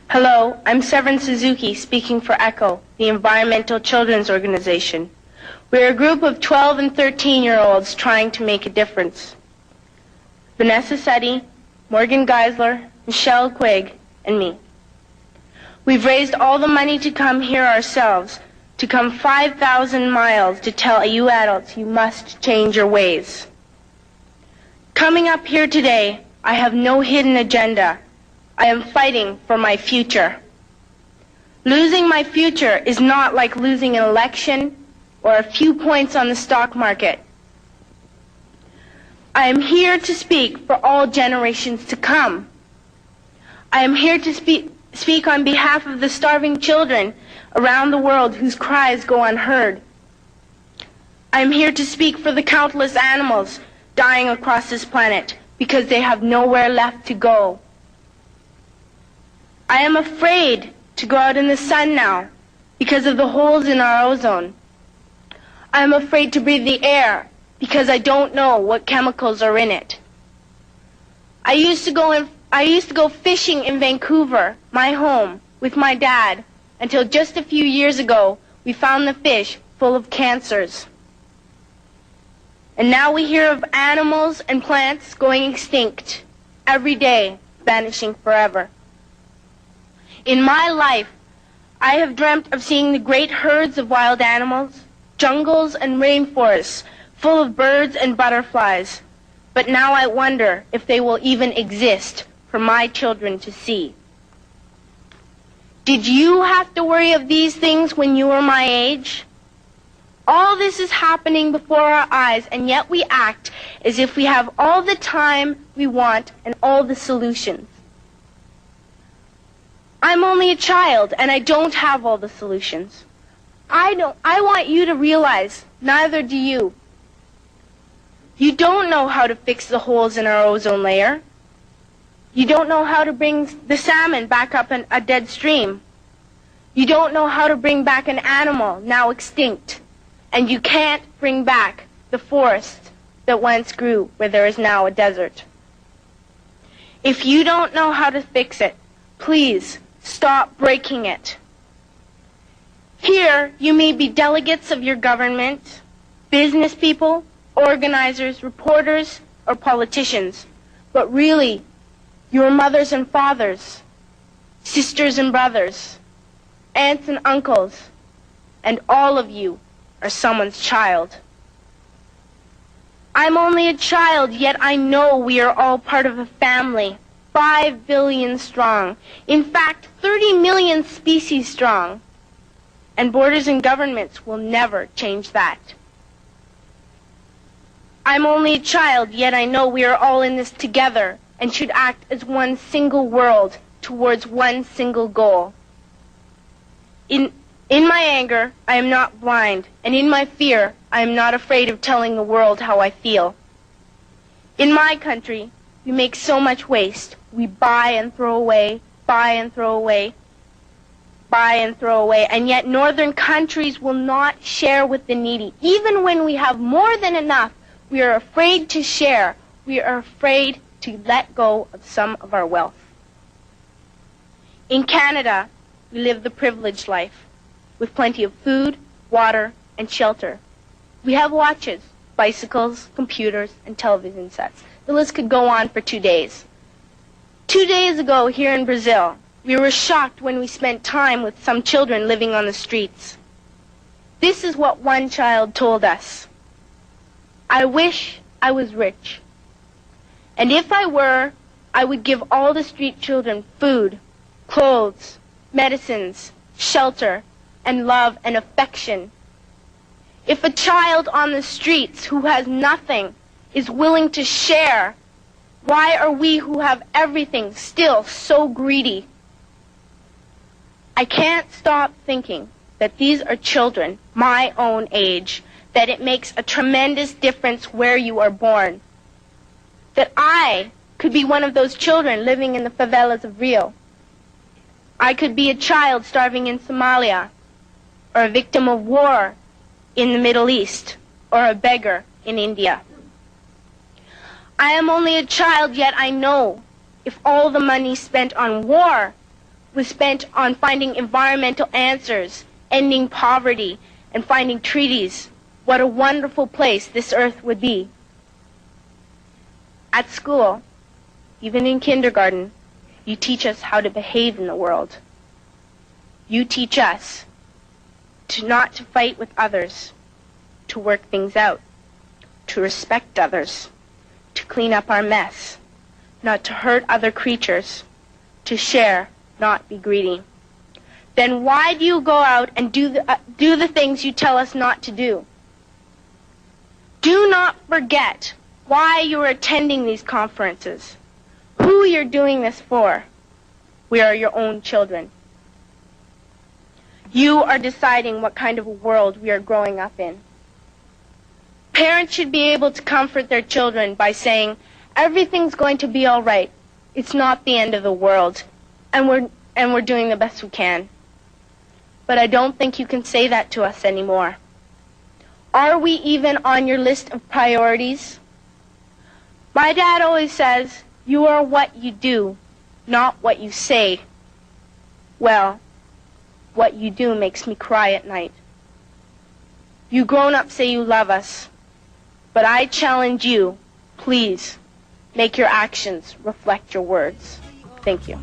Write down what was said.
Hello, I'm Severn Suzuki, speaking for ECHO, the Environmental Children's Organization. We're a group of 12 and 13-year-olds trying to make a difference. Vanessa Setti, Morgan Geisler, Michelle Quigg, and me. We've raised all the money to come here ourselves, to come 5,000 miles to tell you adults you must change your ways. Coming up here today, I have no hidden agenda. I am fighting for my future. Losing my future is not like losing an election or a few points on the stock market. I am here to speak for all generations to come. I am here to speak on behalf of the starving children around the world whose cries go unheard. I am here to speak for the countless animals dying across this planet because they have nowhere left to go. I am afraid to go out in the sun now because of the holes in our ozone. I am afraid to breathe the air because I don't know what chemicals are in it. I used to go fishing in Vancouver, my home, with my dad, until just a few years ago we found the fish full of cancers. And now we hear of animals and plants going extinct every day, vanishing forever. In my life, I have dreamt of seeing the great herds of wild animals, jungles and rainforests full of birds and butterflies. But now I wonder if they will even exist for my children to see. Did you have to worry of these things when you were my age? All this is happening before our eyes, and yet we act as if we have all the time we want and all the solutions. I'm only a child, and I don't have all the solutions. I want you to realize, neither do you. You don't know how to fix the holes in our ozone layer. You don't know how to bring the salmon back up in a dead stream. You don't know how to bring back an animal now extinct. And you can't bring back the forest that once grew where there is now a desert. If you don't know how to fix it, please stop breaking it. Here, you may be delegates of your government, business people, organizers, reporters, or politicians, but really, your mothers and fathers, sisters and brothers, aunts and uncles, and all of you are someone's child. I'm only a child, yet I know we are all part of a family, 5 billion strong. In fact, 30 million species strong. And borders and governments will never change that. I'm only a child, yet I know we are all in this together and should act as one single world towards one single goal. In my anger, I am not blind, and in my fear, I am not afraid of telling the world how I feel. In my country, we make so much waste. We buy and throw away, buy and throw away, buy and throw away, and yet northern countries will not share with the needy. Even when we have more than enough, we are afraid to share. We are afraid to let go of some of our wealth. In Canada, we live the privileged life, with plenty of food, water, and shelter. We have watches, bicycles, computers, and television sets. The list could go on for 2 days. 2 days ago, here in Brazil, we were shocked when we spent time with some children living on the streets. This is what one child told us. I wish I was rich. And if I were, I would give all the street children food, clothes, medicines, shelter, and love and affection. If a child on the streets who has nothing is willing to share, why are we who have everything still so greedy? I can't stop thinking that these are children my own age, that it makes a tremendous difference where you are born. That I could be one of those children living in the favelas of Rio. I could be a child starving in Somalia, or a victim of war in the Middle East, or a beggar in India. I am only a child, yet I know if all the money spent on war was spent on finding environmental answers, ending poverty, and finding treaties, what a wonderful place this earth would be. At school, even in kindergarten, you teach us how to behave in the world. You teach us not to fight with others, to work things out, to respect others, to clean up our mess, not to hurt other creatures, to share, not be greedy. Then why do you go out and do the things you tell us not to do? Do not forget why you are attending these conferences, who you're doing this for. We are your own children. You are deciding what kind of a world we are growing up in. Parents should be able to comfort their children by saying, everything's going to be all right. It's not the end of the world, and we're doing the best we can. But I don't think you can say that to us anymore. Are we even on your list of priorities? My dad always says, you are what you do, not what you say. Well, what you do makes me cry at night. You grown-ups say you love us, but I challenge you, please, make your actions reflect your words. Thank you.